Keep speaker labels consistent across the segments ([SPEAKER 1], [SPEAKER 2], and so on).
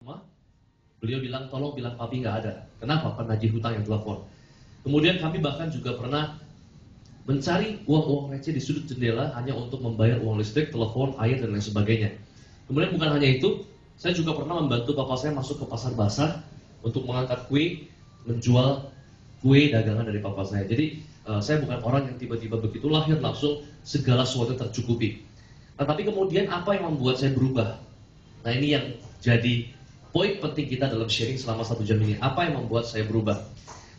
[SPEAKER 1] rumah. Beliau bilang, tolong bilang papi nggak ada. Kenapa? Penagih hutang yang telepon. Kemudian kami bahkan juga pernah mencari uang-uang receh di sudut jendela hanya untuk membayar uang listrik, telepon, air, dan lain sebagainya. Kemudian bukan hanya itu, saya juga pernah membantu papa saya masuk ke pasar basah untuk mengangkat kue, menjual kue dagangan dari papa saya. Jadi saya bukan orang yang tiba-tiba begitu lahir langsung segala sesuatu tercukupi. Nah, tapi kemudian apa yang membuat saya berubah? Nah, ini yang jadi poin penting kita dalam sharing selama 1 jam ini. Apa yang membuat saya berubah?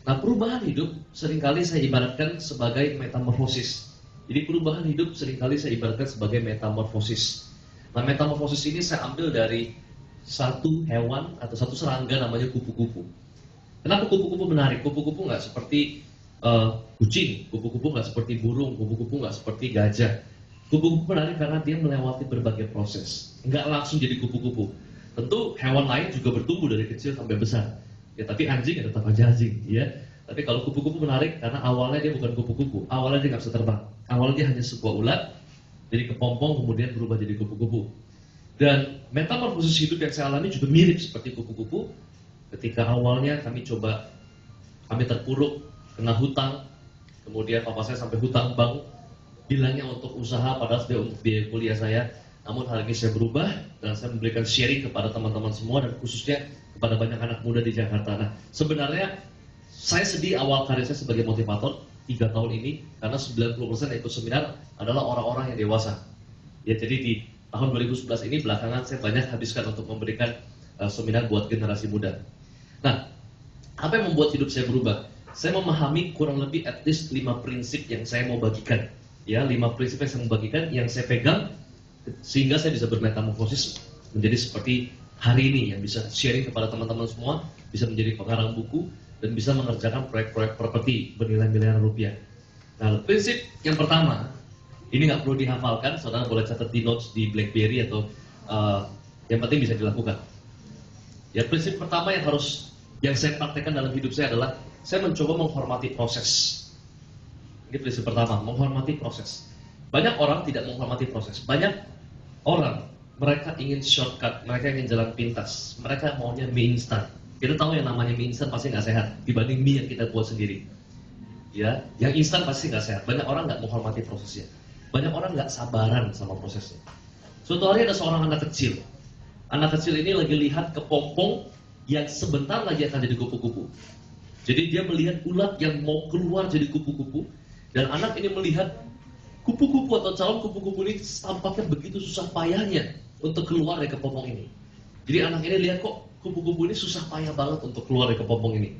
[SPEAKER 1] Nah, perubahan hidup seringkali saya ibaratkan sebagai metamorfosis. Jadi perubahan hidup seringkali saya ibaratkan sebagai metamorfosis. Nah, metamorfosis ini saya ambil dari satu hewan atau satu serangga namanya kupu-kupu. Kenapa kupu-kupu menarik? Kupu-kupu nggak seperti kucing, kupu-kupu nggak seperti burung, kupu-kupu nggak seperti gajah. Kupu-kupu menarik karena dia melewati berbagai proses. Nggak langsung jadi kupu-kupu. Tentu hewan lain juga bertumbuh dari kecil sampai besar. Ya, tapi anjing ya tetap aja anjing, ya. Tapi kalau kupu-kupu menarik karena awalnya dia bukan kupu-kupu, awalnya dia nggak bisa terbang. Awalnya dia hanya sebuah ulat, jadi kepompong kemudian berubah jadi kupu-kupu. Dan metamorfosis hidup yang saya alami juga mirip seperti kupu-kupu. Ketika awalnya kami terpuruk, kena hutang, kemudian papa saya sampai hutang bank, bilangnya untuk usaha padahal sudah untuk biaya kuliah saya. Namun hari ini saya berubah dan saya memberikan sharing kepada teman-teman semua dan khususnya kepada banyak anak muda di Jakarta. Nah, sebenarnya saya sedih awal karir saya sebagai motivator 3 tahun ini karena 90% yang ikut seminar adalah orang-orang yang dewasa. Ya, jadi di tahun 2011 ini belakangan saya banyak habiskan untuk memberikan seminar buat generasi muda. Nah, apa yang membuat hidup saya berubah? Saya memahami kurang lebih at least 5 prinsip yang saya mau bagikan. Ya, 5 prinsip yang saya mau bagikan, yang saya pegang sehingga saya bisa bermetamorfosis menjadi seperti hari ini, yang bisa sharing kepada teman-teman semua, bisa menjadi pengarang buku dan bisa mengerjakan proyek-proyek properti bernilai miliaran rupiah. Nah, prinsip yang pertama, ini nggak perlu dihafalkan, saudara boleh catat di notes di BlackBerry atau yang penting bisa dilakukan. Ya, prinsip pertama yang saya praktekkan dalam hidup saya adalah saya mencoba menghormati proses. Ini prinsip pertama, menghormati proses. Banyak orang tidak menghormati proses. Banyak orang, mereka ingin shortcut, mereka ingin jalan pintas, mereka maunya mie instan. Kita tahu yang namanya mie instan pasti nggak sehat dibanding mie yang kita buat sendiri. Ya, yang instan pasti nggak sehat. Banyak orang nggak menghormati prosesnya. Banyak orang nggak sabaran sama prosesnya. Suatu hari ada seorang anak kecil. Anak kecil ini lagi lihat kepompong yang sebentar lagi akan jadi kupu-kupu. Jadi dia melihat ulat yang mau keluar jadi kupu-kupu, dan anak ini melihat kupu-kupu atau calon kupu-kupu ini tampaknya begitu susah payahnya untuk keluar dari kepompong ini. Jadi anak ini lihat kok kupu-kupu ini susah payah banget untuk keluar dari kepompong ini.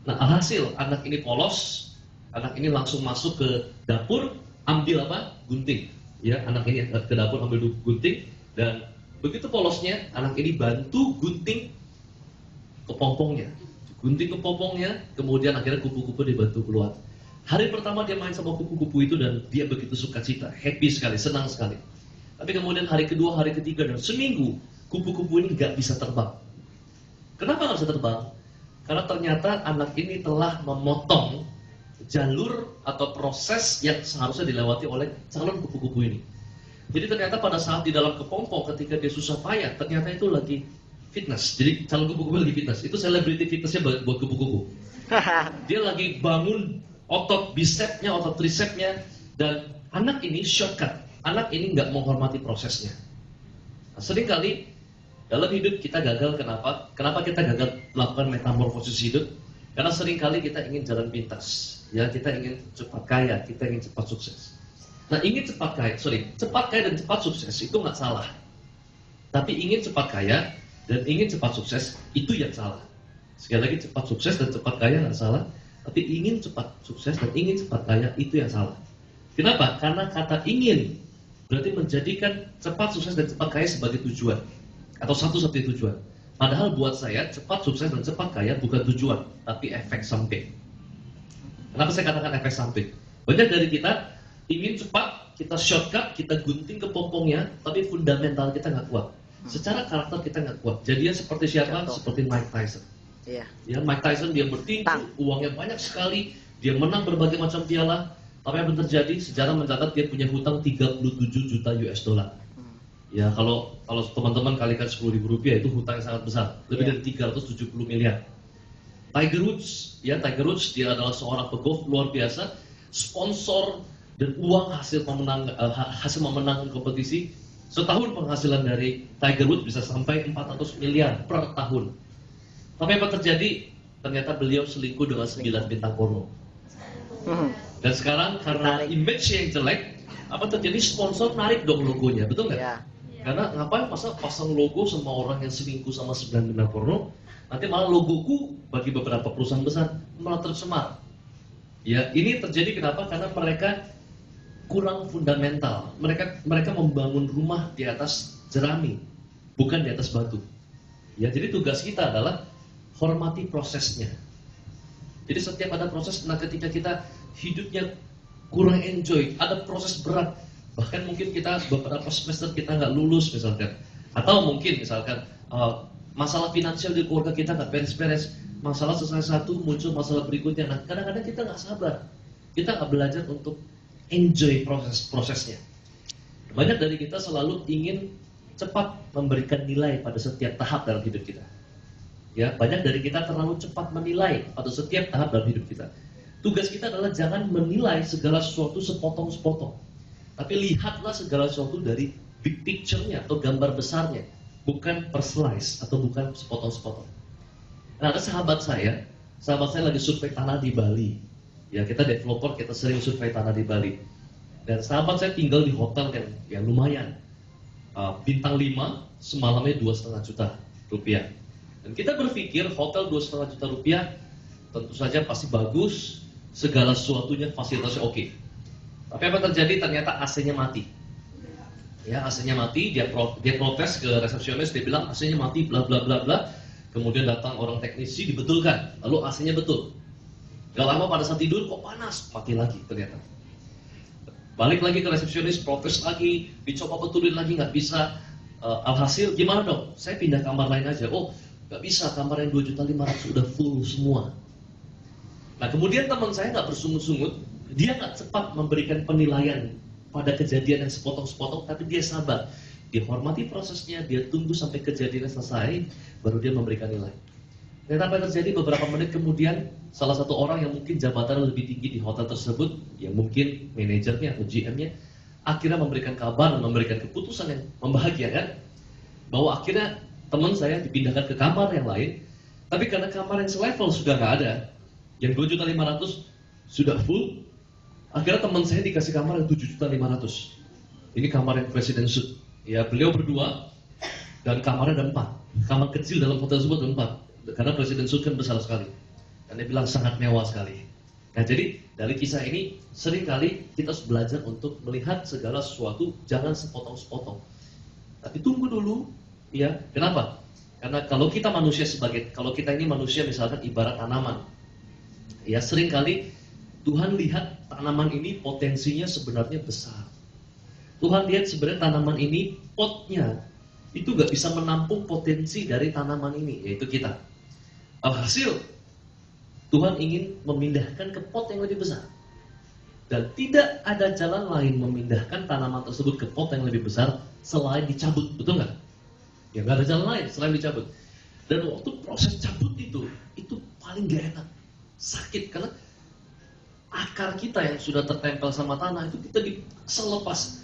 [SPEAKER 1] Nah, alhasil anak ini polos, anak ini langsung masuk ke dapur, ambil apa? Gunting. Ya, anak ini ke dapur ambil gunting, dan begitu polosnya, anak ini bantu gunting kepompongnya. Gunting kepompongnya, kemudian akhirnya kupu-kupu dibantu keluar. Hari pertama dia main sama kupu-kupu itu dan dia begitu sukacita, happy sekali, senang sekali. Tapi kemudian hari kedua, hari ketiga, dan seminggu kupu-kupu ini nggak bisa terbang. Kenapa nggak bisa terbang? Karena ternyata anak ini telah memotong jalur atau proses yang seharusnya dilewati oleh calon kupu-kupu ini. Jadi ternyata pada saat di dalam kepompong ketika dia susah payah, ternyata itu lagi fitness. Jadi calon kupu-kupu lagi fitness. Itu celebrity fitnessnya buat kupu-kupu. Dia lagi bangun otot bisepnya, otot tricepnya, dan anak ini shortcut. Anak ini nggak menghormati prosesnya. Nah, seringkali dalam hidup kita gagal. Kenapa? Kenapa kita gagal melakukan metamorfosis hidup? Karena seringkali kita ingin jalan pintas. Ya, kita ingin cepat kaya, kita ingin cepat sukses. Nah, cepat kaya dan cepat sukses itu nggak salah. Tapi ingin cepat kaya dan ingin cepat sukses itu yang salah. Sekali lagi, cepat sukses dan cepat kaya nggak salah. Tapi ingin cepat sukses dan ingin cepat kaya itu yang salah. Kenapa? Karena kata ingin berarti menjadikan cepat sukses dan cepat kaya sebagai tujuan atau satu-satunya tujuan. Padahal buat saya cepat sukses dan cepat kaya bukan tujuan, tapi efek samping. Kenapa saya katakan efek samping? Banyak dari kita ingin cepat, kita shortcut, kita gunting kepompongnya, tapi fundamental kita nggak kuat. Secara karakter kita nggak kuat. Jadinya seperti siapa? Seperti Mike Tyson.
[SPEAKER 2] Iya.
[SPEAKER 1] Ya, Mike Tyson dia bertinju, uangnya banyak sekali, dia menang berbagai macam piala. Apa yang terjadi? Sejarah mencatat dia punya hutang 37 juta US dollar. Ya kalau teman-teman kalikan 10.000 rupiah itu hutang yang sangat besar, lebih dari 370 miliar. Tiger Woods, ya Tiger Woods dia adalah seorang pegolf luar biasa, sponsor dan uang hasil memenangkan kompetisi. Setahun penghasilan dari Tiger Woods bisa sampai 400 miliar per tahun. Tapi apa terjadi? Ternyata beliau selingkuh dengan 9 bintang porno. Dan sekarang karena image yang jelek, apa terjadi? Sponsor narik dong logonya, betul nggak?
[SPEAKER 2] Ya.
[SPEAKER 1] Karena ngapain pasang logo sama orang yang selingkuh sama 9 bintang porno? Nanti malah logoku bagi beberapa perusahaan besar malah tercemar. Ya, ini terjadi kenapa? Karena mereka kurang fundamental. Mereka membangun rumah di atas jerami, bukan di atas batu. Ya, jadi tugas kita adalah hormati prosesnya. Jadi setiap ada proses, nah ketika kita hidupnya kurang enjoy, ada proses berat, bahkan mungkin kita beberapa semester kita nggak lulus misalkan, atau mungkin misalkan masalah finansial di keluarga kita nggak beres-beres, masalah selesai satu muncul masalah berikutnya. Nah kadang-kadang kita nggak sabar, kita nggak belajar untuk enjoy prosesnya. Banyak dari kita selalu ingin cepat memberikan nilai pada setiap tahap dalam hidup kita. Ya, banyak dari kita terlalu cepat menilai pada setiap tahap dalam hidup kita. Tugas kita adalah jangan menilai segala sesuatu sepotong-sepotong, tapi lihatlah segala sesuatu dari big picture-nya atau gambar besarnya, bukan per slice atau bukan sepotong-sepotong. Nah, ada sahabat saya lagi survei tanah di Bali. Ya, kita developer, kita sering survei tanah di Bali. Dan sahabat saya tinggal di hotel yang lumayan, bintang 5, semalamnya 2,5 juta rupiah. Dan kita berpikir hotel 2,5 juta rupiah tentu saja pasti bagus, segala sesuatunya fasilitasnya oke. Tapi apa terjadi? Ternyata AC-nya mati. Ya, AC-nya mati, dia protes ke resepsionis, dia bilang AC-nya mati, bla bla bla bla. Kemudian datang orang teknisi, dibetulkan, lalu AC-nya betul. Gak lama pada saat tidur, kok panas, mati lagi ternyata. Balik lagi ke resepsionis, protes lagi, dicoba betulin lagi, nggak bisa. Alhasil gimana dong? Saya pindah kamar lain aja. Oh, nggak bisa, kamar yang 2.500.000 udah full semua. Nah kemudian teman saya nggak bersungut-sungut, dia nggak cepat memberikan penilaian pada kejadian yang sepotong-sepotong, tapi dia sabar, dia hormati prosesnya, dia tunggu sampai kejadiannya selesai, baru dia memberikan nilai. Dan apa yang terjadi? Beberapa menit kemudian, salah satu orang yang mungkin jabatan lebih tinggi di hotel tersebut, yang mungkin manajernya atau GM-nya, akhirnya memberikan kabar dan memberikan keputusan yang membahagiakan, bahwa akhirnya teman saya dipindahkan ke kamar yang lain, tapi karena kamar yang selevel sudah nggak ada, yang 2.500.000 sudah full, akhirnya teman saya dikasih kamar yang 7.500.000. Ini kamar yang presiden suite. Ya, beliau berdua dan kamarnya ada 4. Kamar kecil dalam hotel tersebut ada 4. Karena presiden suite kan besar sekali. Dan dia bilang sangat mewah sekali. Nah, jadi dari kisah ini seringkali kita harus belajar untuk melihat segala sesuatu jangan sepotong-sepotong. Tapi tunggu dulu, ya. Kenapa? Karena kalau kita ini manusia misalkan ibarat tanaman. Ya, seringkali Tuhan lihat tanaman ini potensinya sebenarnya besar. Tuhan lihat sebenarnya tanaman ini potnya itu gak bisa menampung potensi dari tanaman ini, yaitu kita. Alhasil Tuhan ingin memindahkan ke pot yang lebih besar. Dan tidak ada jalan lain memindahkan tanaman tersebut ke pot yang lebih besar selain dicabut, betul nggak? Ya nggak ada jalan lain selain dicabut. Dan waktu proses cabut itu paling gak enak, sakit, karena akar kita yang sudah tertempel sama tanah itu kita selepas